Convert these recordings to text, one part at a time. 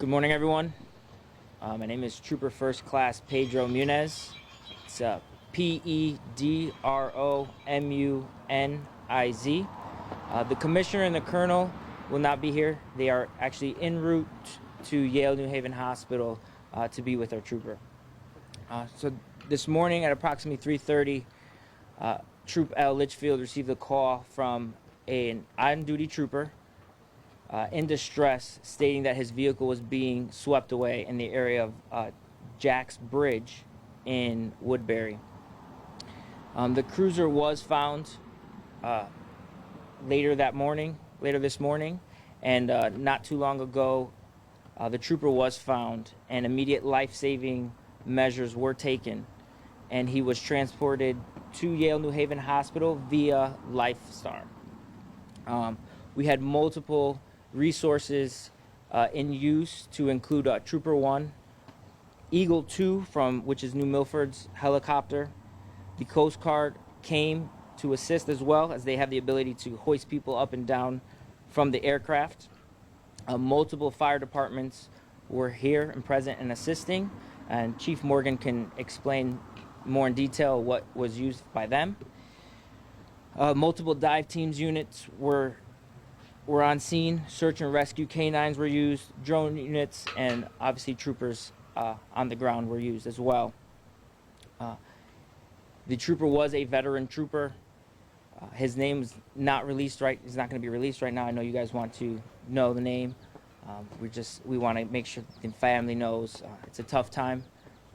Good morning, everyone. My name is Trooper First Class Pedro Muniz. It's Pedromuniz. The commissioner and the colonel will not be here. They are actually en route to Yale New Haven Hospital to be with our trooper. So this morning at approximately 3:30, Troop L. Litchfield received a call from an on-duty trooper in distress, stating that his vehicle was being swept away in the area of Jack's Bridge in Woodbury. The cruiser was found later this morning, and not too long ago, the trooper was found, and immediate life-saving measures were taken, and he was transported to Yale New Haven Hospital via LifeStar. We had multiple resources in use, to include Trooper 1, Eagle 2 which is New Milford's helicopter. The Coast Guard came to assist as well, as they have the ability to hoist people up and down from the aircraft. Multiple fire departments were here and present and assisting, and Chief Morgan can explain more in detail what was used by them. Multiple dive teams units were on scene. Search and rescue canines were used, drone units, and obviously troopers on the ground were used as well. The trooper was a veteran trooper. His name's not released right. He's not going to be released right now. I know you guys want to know the name. We want to make sure the family knows. It's a tough time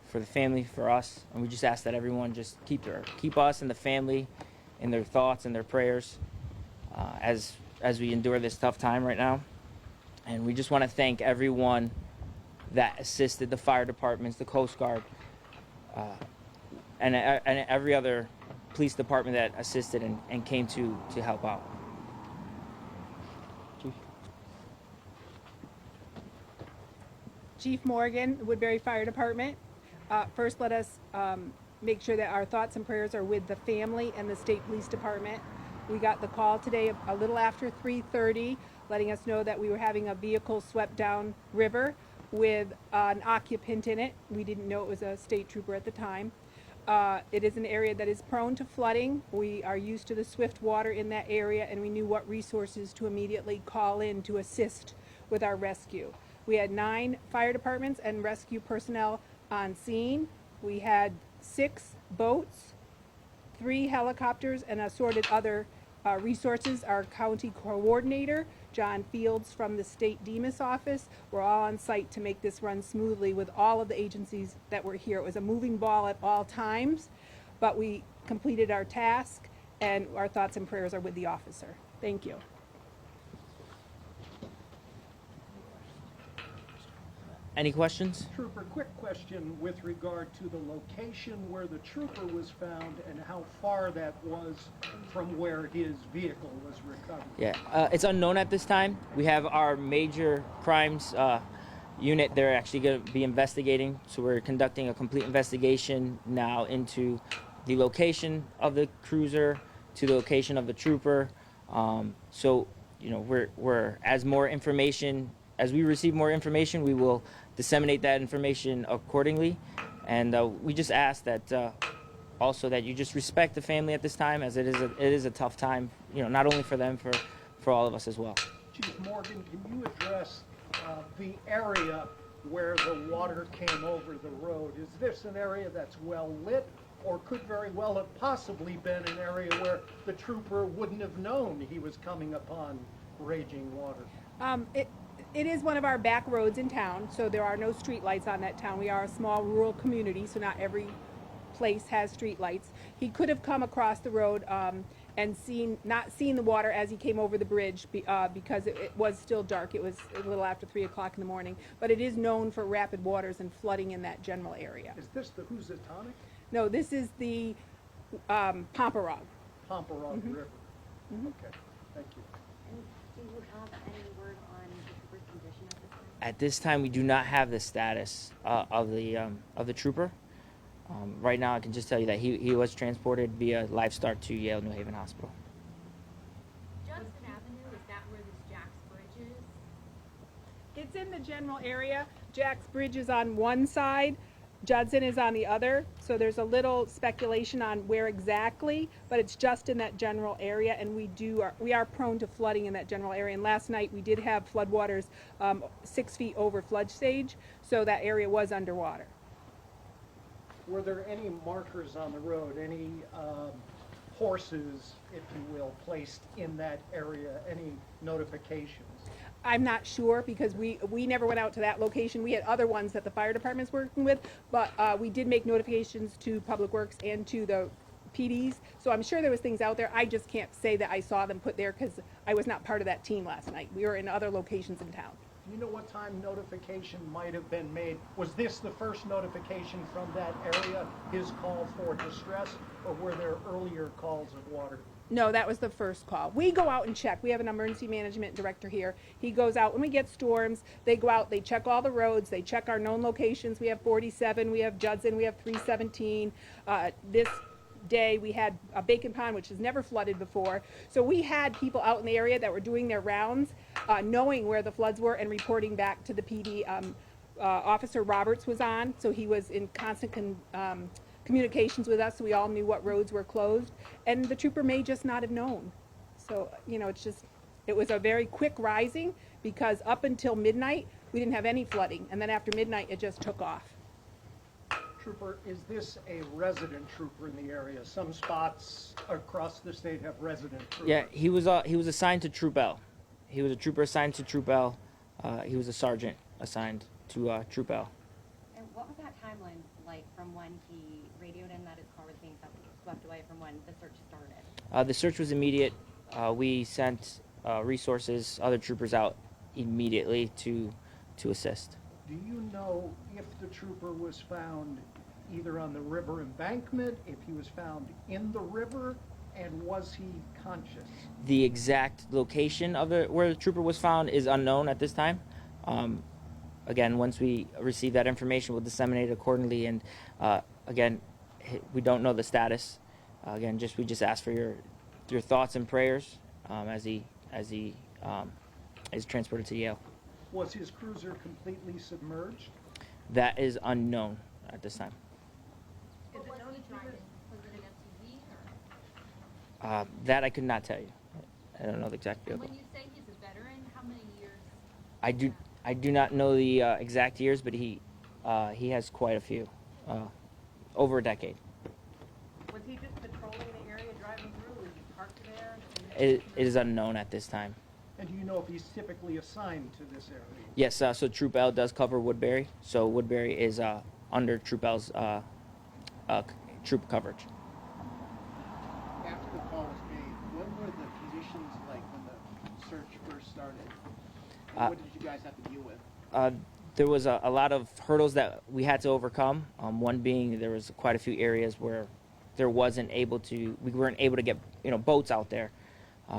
for the family, for us, and we just ask that everyone just keep us and the family in their thoughts and their prayers as we endure this tough time right now. And we just want to thank everyone that assisted, the fire departments, the Coast Guard, and every other police department that assisted and came to help out. Chief Morgan, Woodbury Fire Department. First, let us make sure that our thoughts and prayers are with the family and the State Police Department. We got the call today a little after 3:30, letting us know that we were having a vehicle swept down river with an occupant in it. We didn't know it was a state trooper at the time. It is an area that is prone to flooding. We are used to the swift water in that area, and we knew what resources to immediately call in to assist with our rescue. We had 9 fire departments and rescue personnel on scene. We had 6 boats, 3 helicopters, and assorted other resources. Our county coordinator, John Fields, from the State DEMIS office, were all on site to make this run smoothly with all of the agencies that were here. It was a moving ball at all times, but we completed our task, and our thoughts and prayers are with the officer. Thank you. Any questions? Trooper, quick question with regard to the location where the trooper was found and how far that was from where his vehicle was recovered. Yeah, it's unknown at this time. We have our major crimes unit. They're actually going to be investigating, so we're conducting a complete investigation now into the location of the cruiser, to the location of the trooper. So, you know, as we receive more information, we will disseminate that information accordingly. And we just ask that also that you just respect the family at this time, as it is a tough time, you know, not only for them, for all of us as well. Chief Morgan, can you address the area where the water came over the road? Is this an area that's well lit, or could very well have possibly been an area where the trooper wouldn't have known he was coming upon raging water? It is one of our back roads in town, so there are no street lights on that town. We are a small rural community, so not every place has street lights. He could have come across the road and not seen the water as he came over the bridge because it was still dark. It was a little after 3 o'clock in the morning, but it is known for rapid waters and flooding in that general area. Is this the Housatonic? No, this is the Pomparog. Pomparog River. Okay, thank you. And do you have any word on the trooper's condition at this time? At this time, we do not have the status of the trooper. Right now, I can just tell you that he was transported via LifeStar to Yale New Haven Hospital. Judson Avenue, is that where this Jack's Bridge is? It's in the general area. Jack's Bridge is on one side, Judson is on the other, so there's a little speculation on where exactly, but it's just in that general area, and we are prone to flooding in that general area. And last night we did have floodwaters 6 feet over flood stage, so that area was underwater. Were there any markers on the road, any horses, if you will, placed in that area, any notifications? I'm not sure because we never went out to that location. We had other ones that the fire department's working with, but we did make notifications to Public Works and to the PDs. So I'm sure there was things out there. I just can't say that I saw them put there because I was not part of that team last night. We were in other locations in town. Do you know what time notification might have been made? Was this the first notification from that area, his call for distress, or were there earlier calls of water? No, that was the first call. We go out and check. We have an emergency management director here. He goes out when we get storms. They go out, they check all the roads, they check our known locations. We have 47, we have Judson, we have 317. This day we had a Bacon Pond, which has never flooded before. So we had people out in the area that were doing their rounds, knowing where the floods were and reporting back to the PD. Officer Roberts was on, so he was in constant communications with us, so we all knew what roads were closed, and the trooper may just not have known. So, you know, it was a very quick rising because up until midnight, we didn't have any flooding, and then after midnight, it just took off. Trooper, is this a resident trooper in the area? Some spots across the state have resident troopers. Yeah, he was assigned to Troop L. He was a trooper assigned to Troop L. He was a sergeant assigned to Troop L. And what was that timeline like from when he radioed in that his car was being swept away from when the search started? The search was immediate. We sent resources, other troopers out immediately to assist. Do you know if the trooper was found either on the river embankment, if he was found in the river, and was he conscious? The exact location of where the trooper was found is unknown at this time. Again, once we receive that information, we'll disseminate it accordingly. And again, we don't know the status. Again, we just ask for your thoughts and prayers as he is transported to Yale. Was his cruiser completely submerged? That is unknown at this time. Is it known he driving? Was it an SUV or? That I could not tell you. I don't know the exact And vehicle. when you say he's a veteran, how many years? I do not know the exact years, but he has quite a few, over a decade. Was he just patrolling the area, driving through? Was he parked there? It is unknown at this time. And do you know if he's typically assigned to this area? Yes, so Troop L does cover Woodbury, so Woodbury is under Troop L's troop coverage. After the call was made, what were the conditions like when the search first started? And what did you guys have to deal with? There was a lot of hurdles that we had to overcome. One being there was quite a few areas where we weren't able to get boats out there.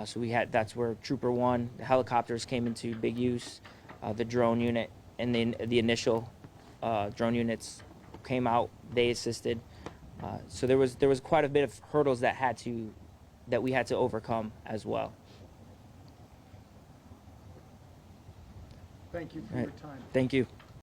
So that's where Trooper 1, the helicopters came into big use, the drone unit, and then the initial drone units came out. They assisted. So there was quite a bit of hurdles that we had to overcome as well. Thank you for your time. Thank you.